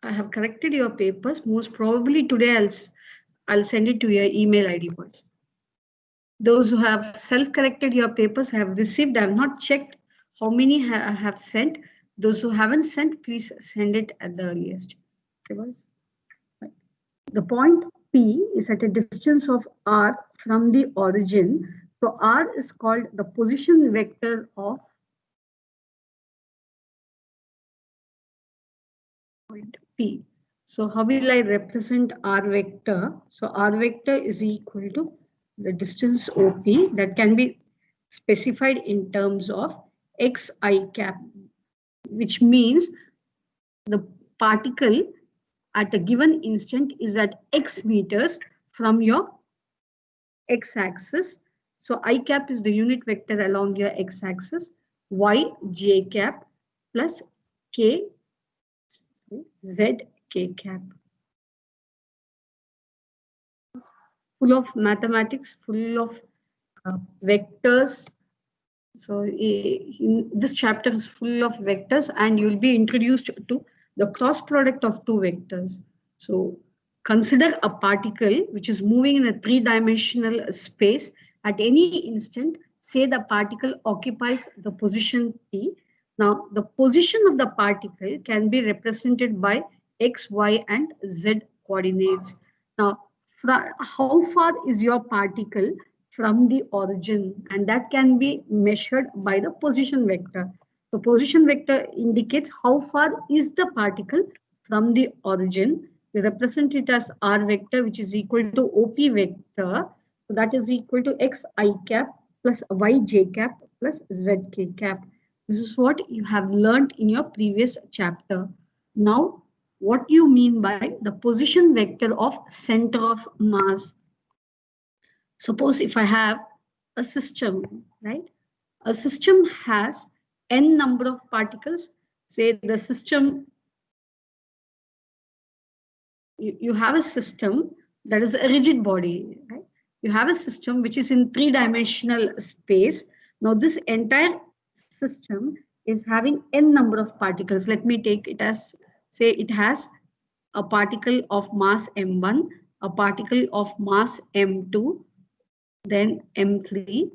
I have corrected your papers. Most probably today I'll send it to your email ID boys. Those who have self-corrected your papers have received. I have not checked how many have sent. Those who haven't sent, please send it at the earliest. Okay, boys? Right. The point P is at a distance of R from the origin. So R is called the position vector of point P. So how will I represent R vector? So R vector is equal to the distance OP that can be specified in terms of xi cap, which means the particle at a given instant is at x meters from your x-axis. So I cap is the unit vector along your x-axis, y j cap plus k z k cap. Full of mathematics, full of vectors. So this chapter is full of vectors, and you'll be introduced to the cross product of two vectors. So consider a particle which is moving in a three-dimensional space at any instant. Say the particle occupies the position P. Now the position of the particle can be represented by x, y, and z coordinates. Now how far is your particle from the origin, and that can be measured by the position vector. The position vector indicates how far is the particle from the origin. We represent it as R vector, which is equal to OP vector. So that is equal to xi cap plus yj cap plus zk cap. This is what you have learned in your previous chapter. Now, what you mean by the position vector of center of mass? Suppose if I have a system, right? A system has n number of particles. Say the system, you have a system that is a rigid body, right? You have a system which is in three-dimensional space. Now this entire system is having n number of particles. Let me take it as, say it has a particle of mass m1, a particle of mass m2, then m3,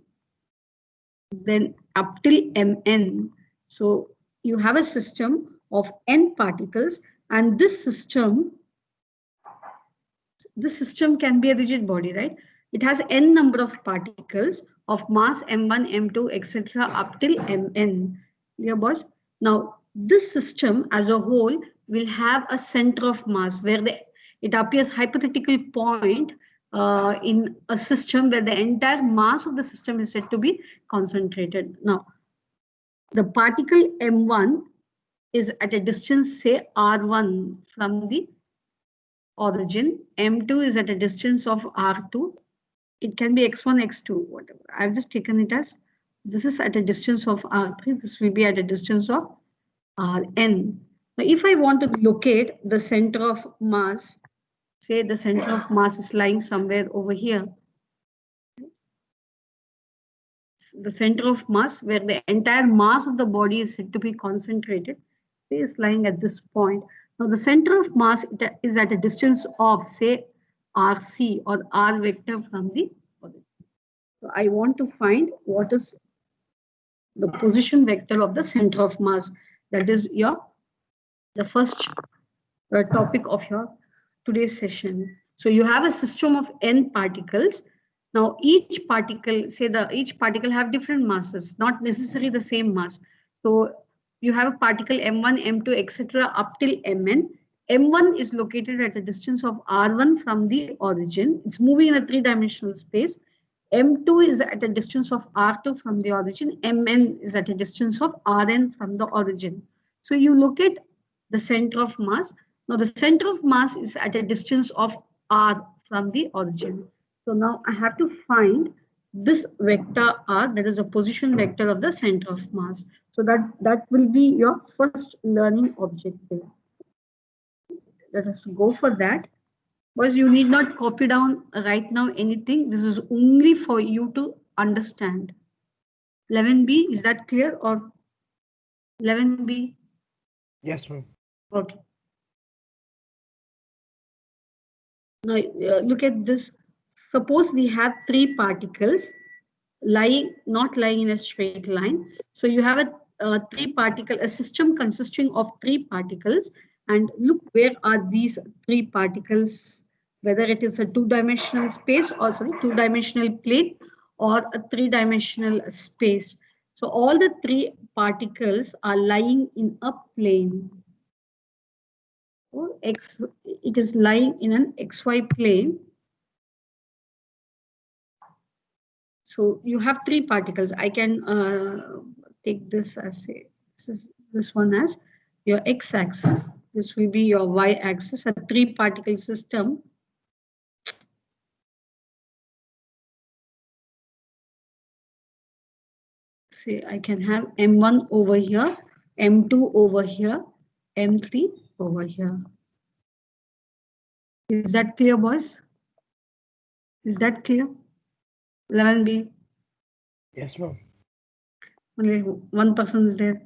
then up till mn. So you have a system of n particles, and this system can be a rigid body, right? It has n number of particles of mass m1, m2, etc. up till mn. Yeah, boys. Now this system as a whole will have a center of mass where it appears hypothetical point in a system where the entire mass of the system is said to be concentrated. Now, the particle m1 is at a distance, say r1 from the origin. M2 is at a distance of r2. It can be x1, x2, whatever. I've just taken it as this is at a distance of r3. This will be at a distance of rn. Now, if I want to locate the center of mass, say the center of mass is lying somewhere over here. The center of mass where the entire mass of the body is said to be concentrated is lying at this point. Now the center of mass is at a distance of, say, RC or R vector from the origin. So I want to find what is the position vector of the center of mass. That is the first topic of your today's session. So you have a system of n particles. Now each particle, each particle have different masses, not necessarily the same mass. So you have a particle m1, m2, etc. up till mn. M1 is located at a distance of r1 from the origin. It's moving in a three-dimensional space. M2 is at a distance of r2 from the origin. Mn is at a distance of rn from the origin. So you locate the center of mass. Now the center of mass is at a distance of r from the origin. So now I have to find this vector r, that is a position vector of the center of mass. So that will be your first learning objective. Let us go for that. Because you need not copy down right now anything. This is only for you to understand. 11B, is that clear, or 11B? Yes, ma'am. Okay. Now look at this. Suppose we have three particles not lying in a straight line. So you have a system consisting of three particles, and look where are these three particles, whether it is a two-dimensional space or sorry, two-dimensional plane or a three-dimensional space. So all the three particles are lying in a plane. Or it is lying in an XY plane. So you have three particles. I can take this as this one as your x-axis. This will be your y-axis, a three-particle system. Say I can have M1 over here, M2 over here, M3 over here. Is that clear, boys? Is that clear? 11B. Yes, ma'am. Only one person is there.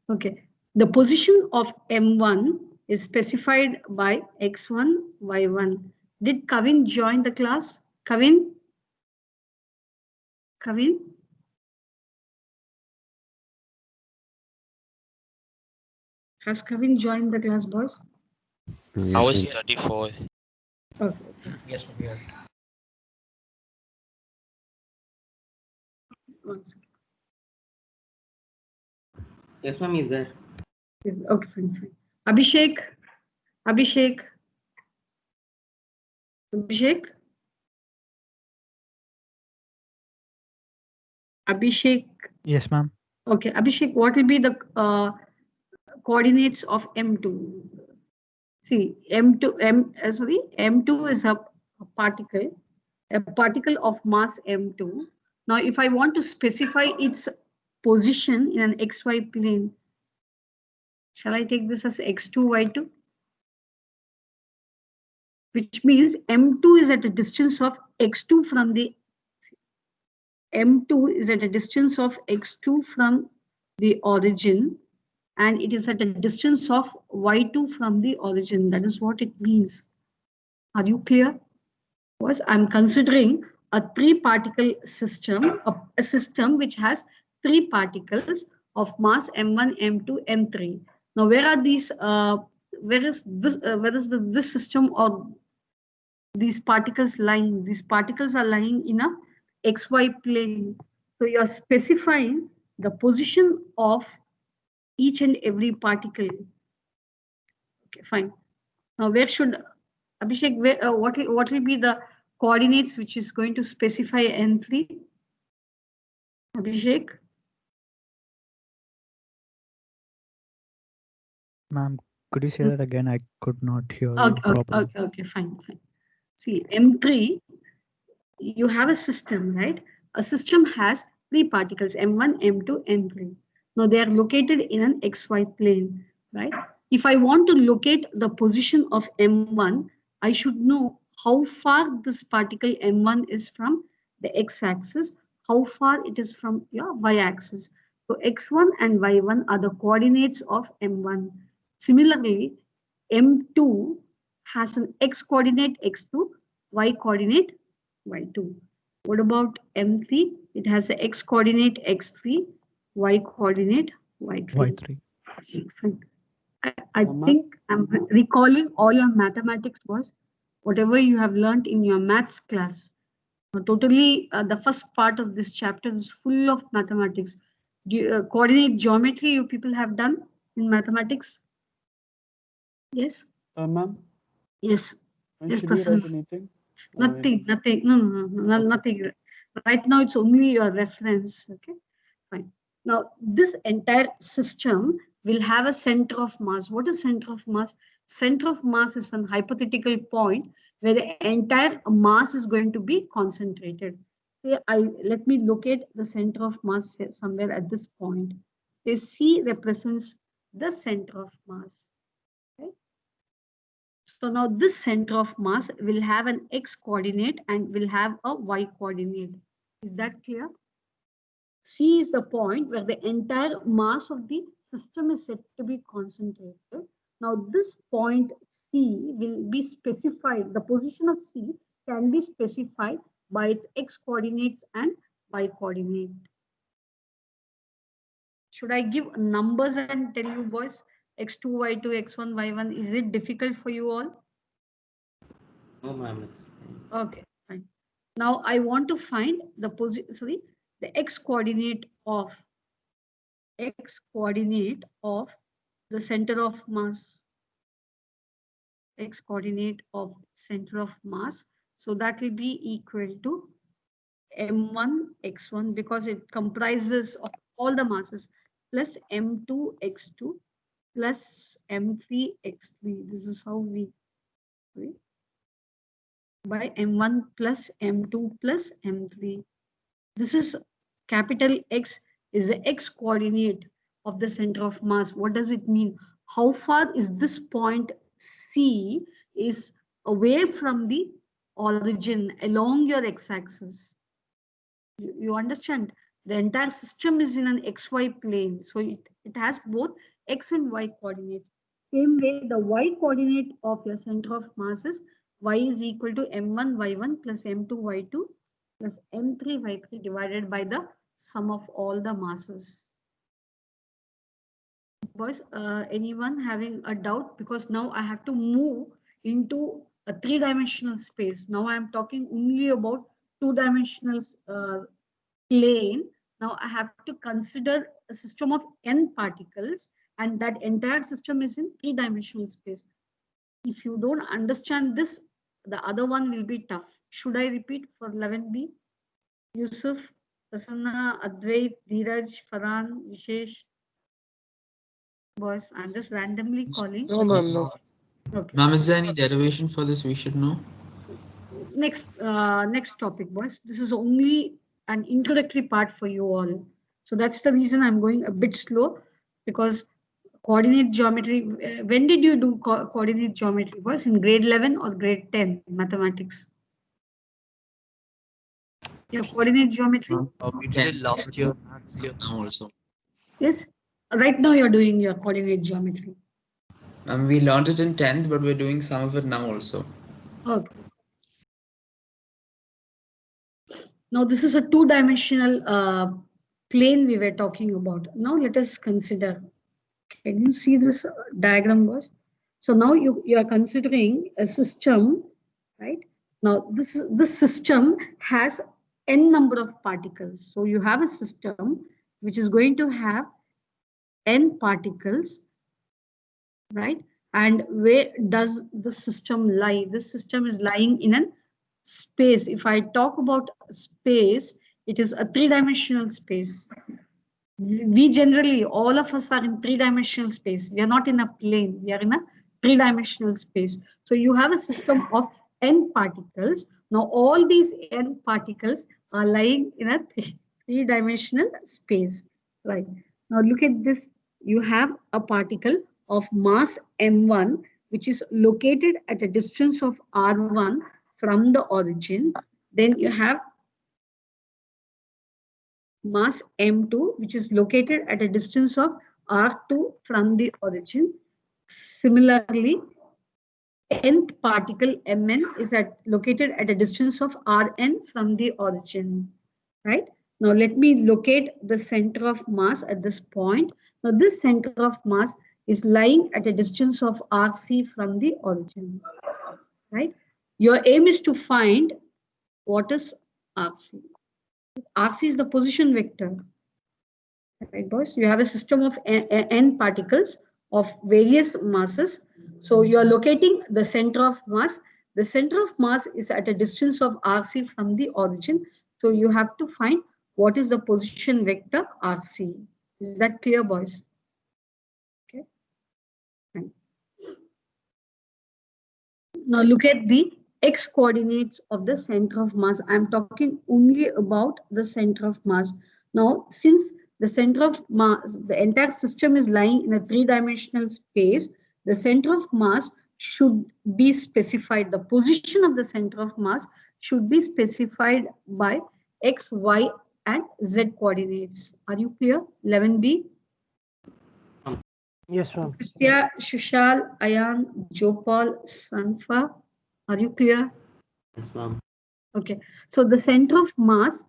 Okay. The position of M1 is specified by X1, Y1. Did Kavin join the class? Kavin? Kavin? Has Kavin joined the class, boys? Yes, I was 34. Okay. Yes, ma'am. Yes. One second. Yes, ma'am. Is there? Okay, fine. Abhishek? Abhishek? Abhishek? Abhishek? Yes, ma'am. Okay, Abhishek, what will be the coordinates of M2? See, M2 is a particle of mass M2. Now, if I want to specify its position in an XY plane, shall I take this as X2, Y2? Which means M2 is at a distance of X2 from the M2 is at a distance of X2 from the origin, and it is at a distance of Y2 from the origin. That is what it means. Are you clear? Was I'm considering a three-particle system, a system which has three particles of mass M1, M2, M3. Now, where are these? Where is this system or these particles lying? These particles are lying in a XY plane. So you are specifying the position of each and every particle. Okay, fine. Now, where should Abhishek? What will be the coordinates which is going to specify N3? Abhishek? Ma'am, could you say that again? I could not hear you Okay, properly. okay, fine. See, M3, you have a system, right? A system has three particles, M1, M2, M3. Now they are located in an XY plane, right? If I want to locate the position of M1, I should know how far this particle M1 is from the x-axis, how far it is from your y-axis. So x1 and y1 are the coordinates of M1. Similarly, M2 has an x coordinate x2, y coordinate y2. What about M3? It has a x coordinate x3, y coordinate y3. Y3. I think I'm recalling all your mathematics, boys. Whatever you have learned in your maths class. Totally, the first part of this chapter is full of mathematics. Coordinate geometry you people have done in mathematics? Yes? Ma'am, Yes. Yes, should we Prasanna. write anything? Nothing. No, Okay. nothing. Right now, it's only your reference. Okay, fine. Now, this entire system will have a center of mass. What is center of mass? Center of mass is an hypothetical point where the entire mass is going to be concentrated. Say, let me locate the center of mass somewhere at this point. Say C represents the center of mass. Okay? So now this center of mass will have an x coordinate and will have a y coordinate. Is that clear? C is the point where the entire mass of the system is said to be concentrated. Now this point C will be specified, the position of C can be specified by its x coordinates and y coordinate. Should I give numbers and tell you boys x2, y2, x1, y1? Is it difficult for you all? No, ma'am. It's fine. Okay, fine. Now I want to find the position, the x coordinate of the center of mass. X coordinate of center of mass. So that will be equal to m1 x1 because it comprises of all the masses plus m2 x2 plus m3 x3. This is how we by m1 plus m2 plus m3. This is capital X is the x coordinate of the center of mass. What does it mean? How far is this point C is away from the origin along your x-axis? You understand? The entire system is in an xy plane. So it has both x and y coordinates. Same way, the y coordinate of your center of mass is y is equal to m1 y1 plus m2 y2 plus m3 y3 divided by the sum of all the masses. Boys, anyone having a doubt? Because now I have to move into a three-dimensional space. Now I am talking only about two-dimensional plane. Now I have to consider a system of n particles, and that entire system is in three-dimensional space. If you don't understand this, the other one will be tough. Should I repeat for 11B? Yusuf, Prasanna, Advait, Dheeraj, Farhan, Vishesh. Boys, I'm just randomly calling. No, ma'am, no. Okay. Ma'am, is there any derivation for this we should know? Next topic, boys. This is only an introductory part for you all. So that's the reason I'm going a bit slow, because coordinate geometry, when did you do coordinate geometry, boys? In grade 11 or grade 10 mathematics? Your coordinate geometry? We did a lot of maths now also. Yes. Right now you're doing your coordinate geometry. We learned it in 10th, but we're doing some of it now also. Okay. Now this is a two-dimensional plane we were talking about. Now let us consider. Can you see this diagram, boys? So now you are considering a system, right? Now this system has n number of particles. So you have a system which is going to have n particles, right? And where does the system lie? This system is lying in a space. If I talk about space, it is a three-dimensional space. We generally, all of us are in three-dimensional space. We are not in a plane. We are in a three-dimensional space. So you have a system of n particles. Now all these n particles are lying in a three-dimensional space. Right. Now look at this. You have a particle of mass m1, which is located at a distance of r1 from the origin. Then you have mass m2, which is located at a distance of r2 from the origin. Similarly, nth particle mn is located at a distance of rn from the origin, right? Now let me locate the center of mass at this point. Now this center of mass is lying at a distance of rc from the origin, right? Your aim is to find what is rc. rc is the position vector, right, boys? You have a system of n particles of various masses. So you are locating the center of mass. The center of mass is at a distance of rc from the origin. So you have to find what is the position vector rc. Is that clear, boys? Okay. Fine. Now look at the x coordinates of the center of mass. I'm talking only about the center of mass. Now, since the center of mass, the entire system is lying in a three-dimensional space, the center of mass should be specified. The position of the center of mass should be specified by x, y, and z coordinates. Are you clear? 11B? Yes, ma'am. Kritya, Shushal, Ayan, Jopal, Sanfa, are you clear? Yes, ma'am. Okay, so the center of mass,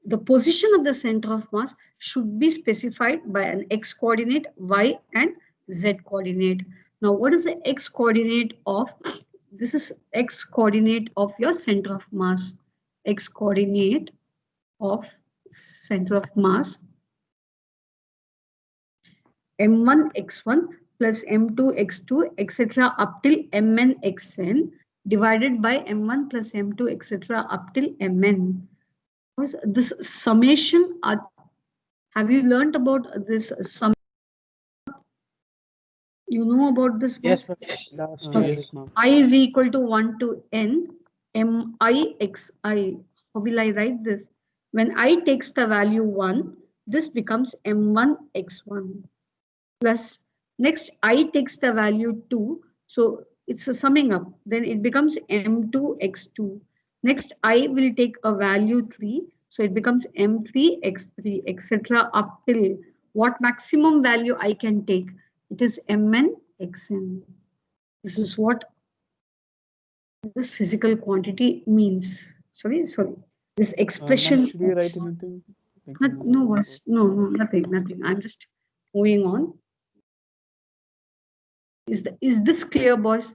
the position of the center of mass should be specified by an x coordinate, y and z coordinate. Now, what is the x coordinate of, this is x coordinate of your center of mass, x coordinate of center of mass, m1 x1 plus m2 x2 etc. up till mn xn divided by m1 plus m2 etc. up till mn. This summation, have you learned about this sum? You know about this? Yes, boss? ma'am. Last Okay. year, Yes. ma'am. I is equal to 1 to n mi xi. How will I write this? When I takes the value 1, this becomes m1 x1 plus next I takes the value 2. So it's a summing up. Then it becomes m2 x2. Next I will take a value 3. So it becomes m3 x3 etc. up till what maximum value I can take. It is mn xn. This is what this physical quantity means. Sorry. This Ma'am, expression. should we write anything? Like No, boss. No, nothing. I'm just moving on. Is this clear, boys?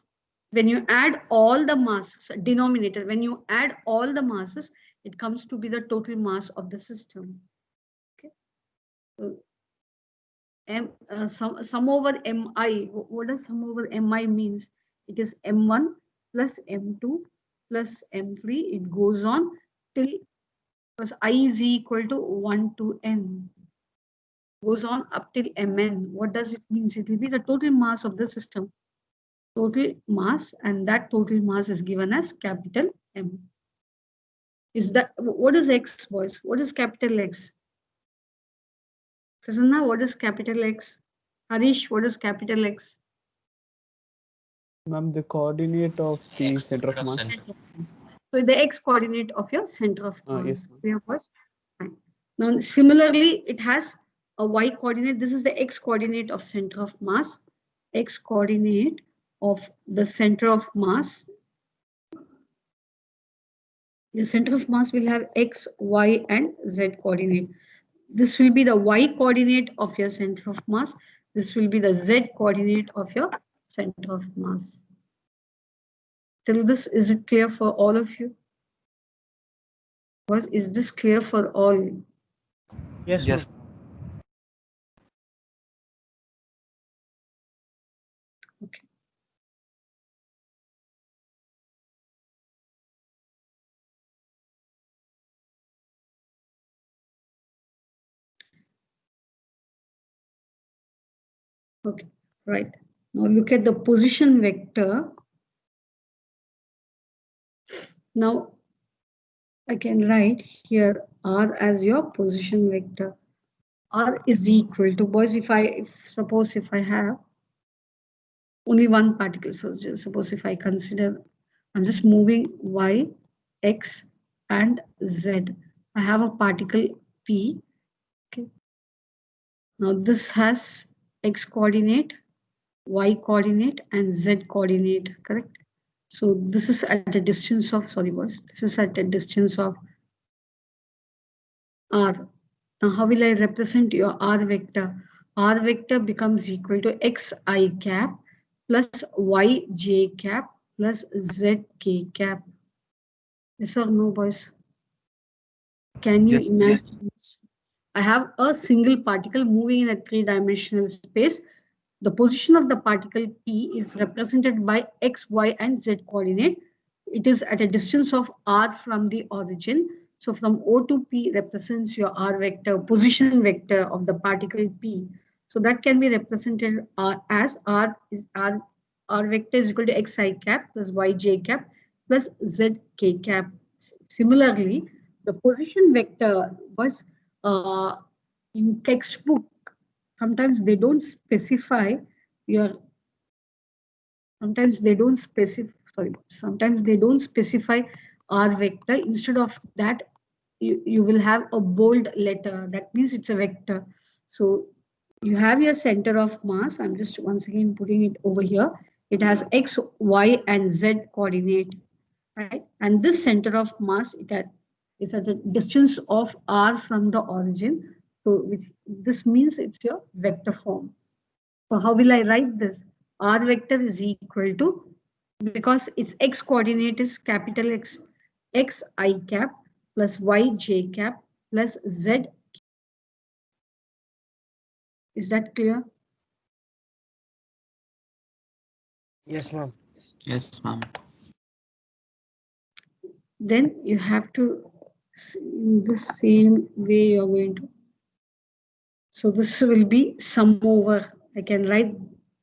When you add all the masses, denominator, when you add all the masses, it comes to be the total mass of the system. Okay. So, sum over mi. What does sum over mi means? It is m1 plus m2 plus m3. It goes on till, because I is equal to 1 to n. Goes on up till mn. What does it mean? It will be the total mass of the system. Total mass, and that total mass is given as capital M. Is that, what is X, boys? What is capital X? Prasanna, what is capital X? Harish, what is capital X? Ma'am, the coordinate of the center of mass. So the X coordinate of your center of mass. Yes, ma'am. Clear, boys? Fine. Now, similarly, it has a Y coordinate. This is the X coordinate of center of mass. X coordinate of the center of mass. Your center of mass will have X, Y, and Z coordinate. This will be the Y coordinate of your center of mass. This will be the Z coordinate of your center of mass. Till this, is it clear for all of you? Is this clear for all? Yes, Yes. ma'am. Okay. Okay, right. Now look at the position vector. Now I can write here R as your position vector. R is equal to, boys, suppose if I have only one particle, so just suppose if I consider, I'm just moving Y, X, and Z. I have a particle P. Okay. Now this has X coordinate, Y coordinate, and Z coordinate, correct? So this is at a distance of, sorry boys, this is at a distance of R. Now how will I represent your R vector? R vector becomes equal to xi cap plus yj cap plus zk cap. Yes or no, boys? Can you Yes. imagine this? I have a single particle moving in a three-dimensional space. The position of the particle P is represented by x, y, and z coordinate. It is at a distance of r from the origin. So from O to P represents your r vector, position vector of the particle P. So that can be represented as r vector is equal to xi cap plus yj cap plus zk cap. Similarly, the position vector was in textbook. Sometimes they don't specify your. Sometimes they don't specify. Sorry. Sometimes they don't specify R vector. Instead of that, you will have a bold letter. That means it's a vector. So you have your center of mass. I'm just once again putting it over here. It has X, Y, and Z coordinate, right? And this center of mass, is at a distance of R from the origin. So this means it's your vector form. So how will I write this? R vector is equal to, because its X coordinate is capital X, X I cap plus Y j cap plus Z. Is that clear? Yes, ma'am. Yes, ma'am. Then you have to, in the same way you're going to. So this will be sum over. I can write,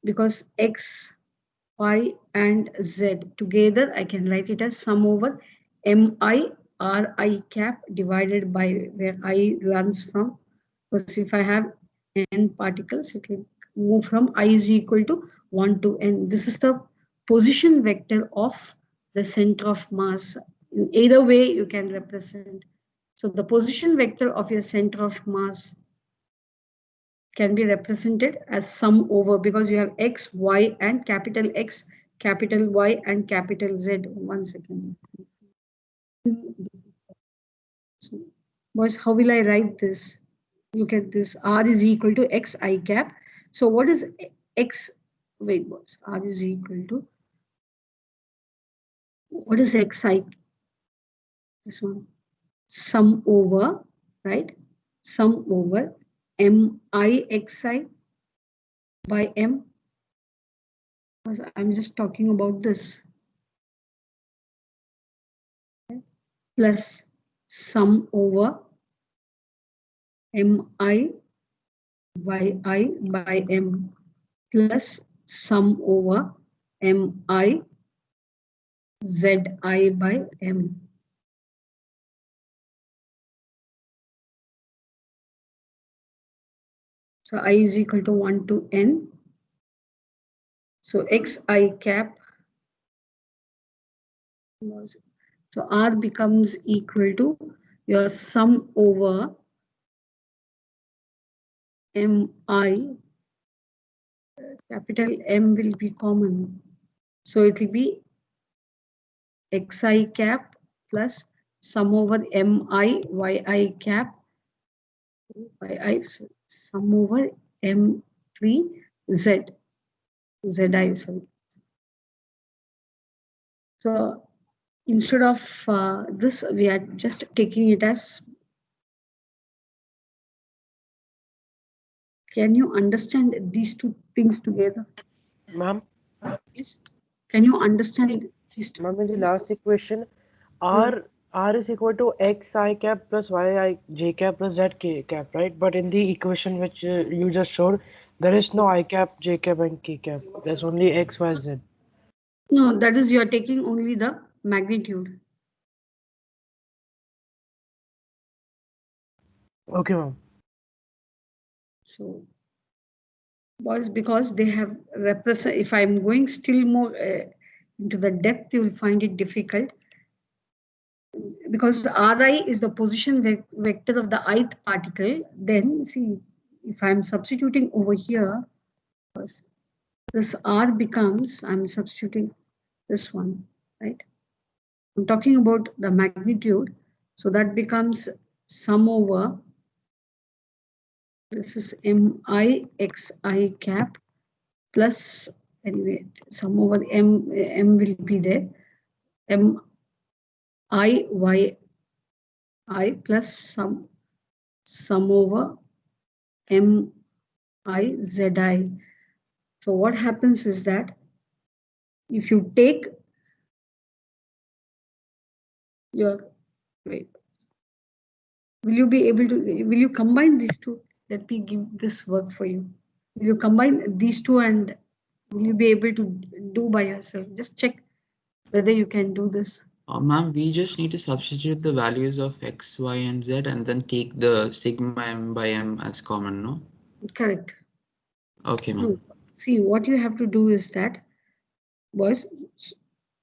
because X, Y, and Z together, I can write it as sum over Mi Ri cap divided by where I runs from. Because if I have n particles, it will move from I is equal to 1 to n. This is the position vector of the center of mass. In either way, you can represent. So the position vector of your center of mass can be represented as sum over, because you have X, Y, and capital X, capital Y, and capital Z. 1 second. So, boys, how will I write this? Look at this. R is equal to X I cap. So what is X? Wait, boys. R is equal to, what is Xi? This one. Sum over, right? Sum over MIXI by M. Because I'm just talking about this. Plus sum over MI YI by M plus sum over MI ZI by M. So I is equal to 1 to N. So Xi cap. So R becomes equal to your sum over MI. Capital M will be common. So it will be Xi cap plus sum over MI YI cap YI sum over M3 Z ZI, sorry. So instead of this, we are just taking it as, can you understand these two things together? Ma'am, Yes. Can you understand these two? ma'am, in the last equation, R is equal to Xi cap plus Yi j cap plus Z k cap, right? But in the equation which you just showed, there is no I cap, j cap, and k cap. There's only X, Y, Z. No, that is, you are taking only the magnitude. Okay, ma'am. So, boys, because they have represent, if I'm going still more into the depth, you will find it difficult. Because Ri is the position vector of the ith particle, then see, if I'm substituting over here, this R becomes, I'm substituting this one, right? I'm talking about the magnitude. So that becomes sum over, this is MIXI cap plus, anyway, sum over M will be there, MIYI plus sum over MIZI. So what happens is that if you take your, wait, will you be able to, will you combine these two? Let me give this work for you. Will you combine these two and will you be able to do by yourself? Just check whether you can do this. Ma'am, we just need to substitute the values of X, Y, and Z and then take the sigma M by M as common, no? Correct. Okay, ma'am. See, what you have to do is that, boys,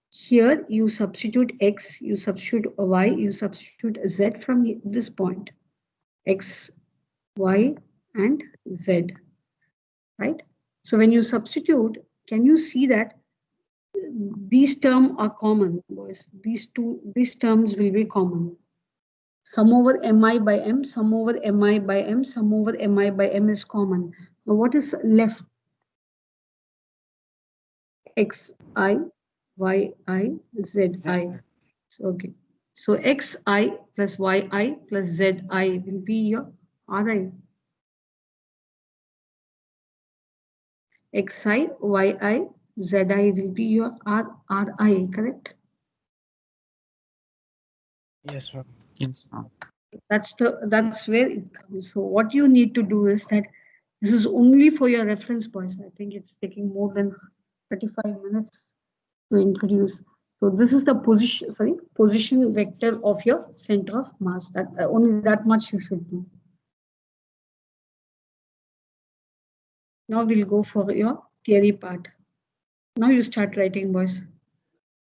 here you substitute X, you substitute Y, you substitute Z from this point. X, Y, and Z. right? So when you substitute, can you see that these terms are common, boys? These terms will be common. Sum over mi by m, sum over mi by m, sum over mi by m is common. Now what is left? xi, yi, zi. So, okay. So xi plus yi plus zi will be your ri. xi, yi, zi will be your ri, correct? Yes, ma'am. Yes, ma'am. That's where it comes. So what you need to do is that this is only for your reference, boys. I think it's taking more than 35 minutes to introduce. So this is the position vector of your center of mass. That only that much you should know. Now we'll go for your theory part. Now you start writing, boys.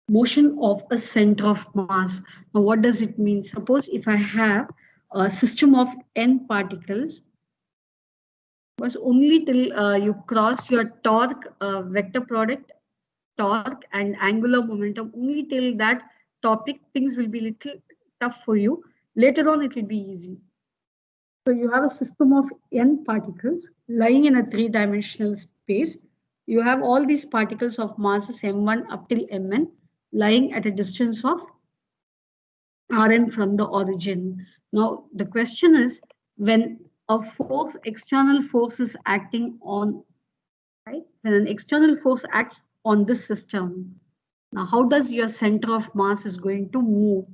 Motion of a center of mass. Now what does it mean? Suppose if I have a system of n particles, was only till you cross your torque vector product, torque and angular momentum, only till that topic things will be little tough for you. Later on it will be easy. So you have a system of n particles lying in a three-dimensional space. You have all these particles of masses m1 up till mn lying at a distance of Rn from the origin. Now the question is, when a force, external force is acting on, right? When an external force acts on this system, now how does your center of mass is going to move?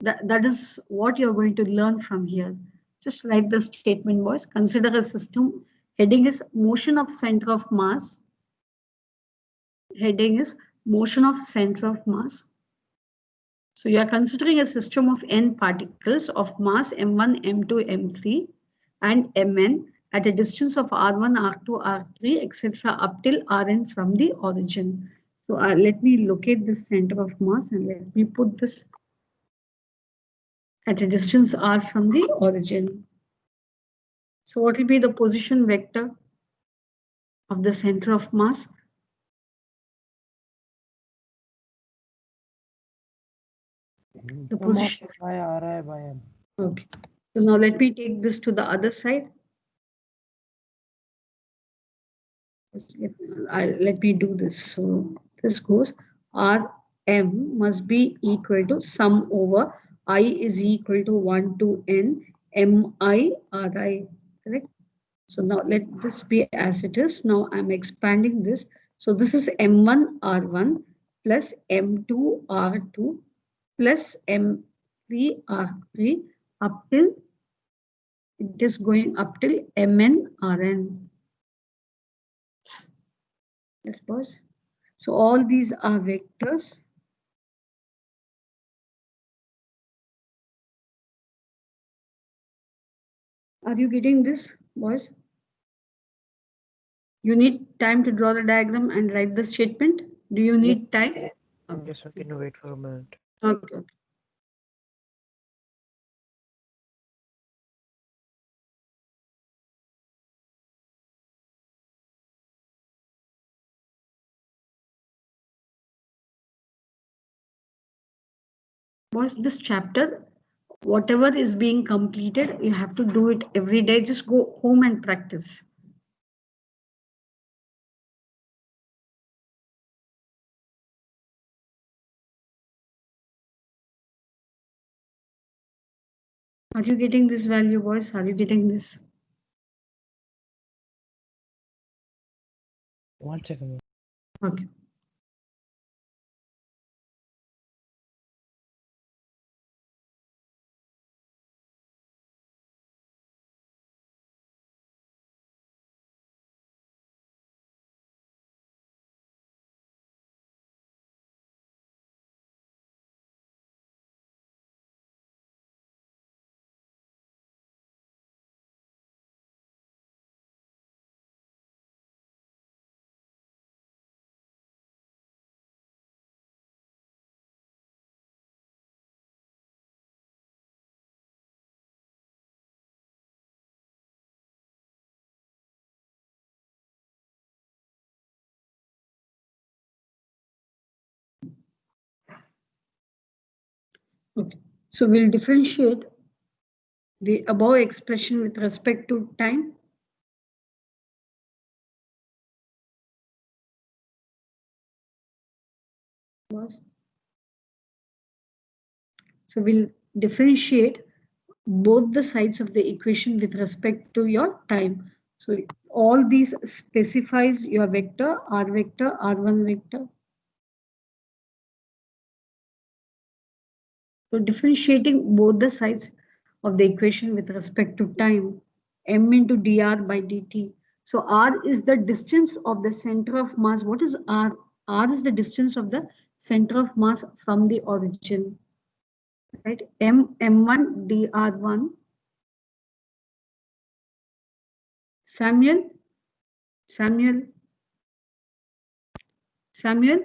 That is what you're going to learn from here. Just write the statement, boys. Consider a system. Heading is motion of center of mass. Heading is motion of center of mass. So you are considering a system of n particles of mass m1, m2, m3 and mn at a distance of r1, r2, r3, etc. up till rn from the origin. So let me locate this center of mass and let me put this at a distance r from the origin. So what will be the position vector of the center of mass? The position. Ri by m. Okay. So now let me take this to the other side. Let me do this. So this goes Rm must be equal to sum over I is equal to 1 to n mi ri, correct? So now let this be as it is. Now I'm expanding this. So this is m1 r1 plus m2 r2 plus m3 r3 up till it is going up till mn rn. Yes, boss. So all these are vectors. Are you getting this, boys? You need time to draw the diagram and write the statement. Do you need time? Okay. Yes, I can wait for a minute. Okay. Boys, this chapter, whatever is being completed, you have to do it every day. Just go home and practice. Are you getting this value, boys? Are you getting this? 1 second. Okay. Okay. So we'll differentiate the above expression with respect to time. So we'll differentiate both the sides of the equation with respect to your time. So all these specifies your vector, r vector, r1 vector. So differentiating both the sides of the equation with respect to time, m into dr by dt. So r is the distance of the center of mass. What is r? R is the distance of the center of mass from the origin. Right? M1 dr1. Samuel? Samuel? Samuel?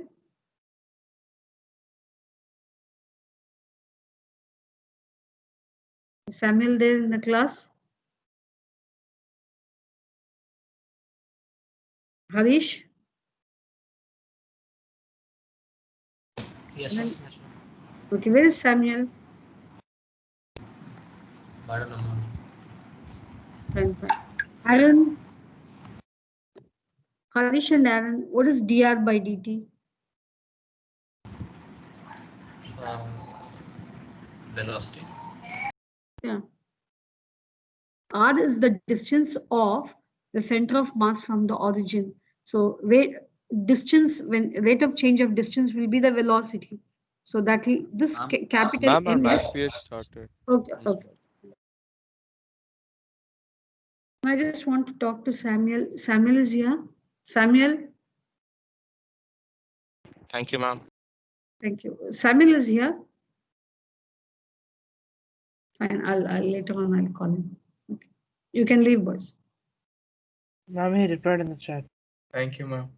Samuel there in the class? Harish? Yes, ma'am. Yes, ma'am. Okay, where is Samuel? Pardon, ma'am. Fine, fine. Aaron? Harish and Aaron, what is dr by dt? Velocity. Yeah. R is the distance of the center of mass from the origin. So distance, when rate of change of distance will be the velocity. So that this capital Ma'am, our M math is period started. okay. Yes, Okay. I just want to talk to Samuel. Samuel is here. Samuel, Thank you, ma'am. thank you. Samuel is here. Fine. I'll later on I'll call him. Okay. You can leave, boys. Ma'am, he replied in the chat. Thank you, ma'am.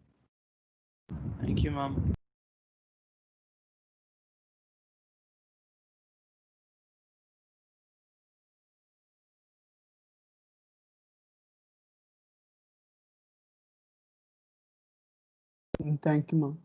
Thank you, ma'am. Thank you, ma'am.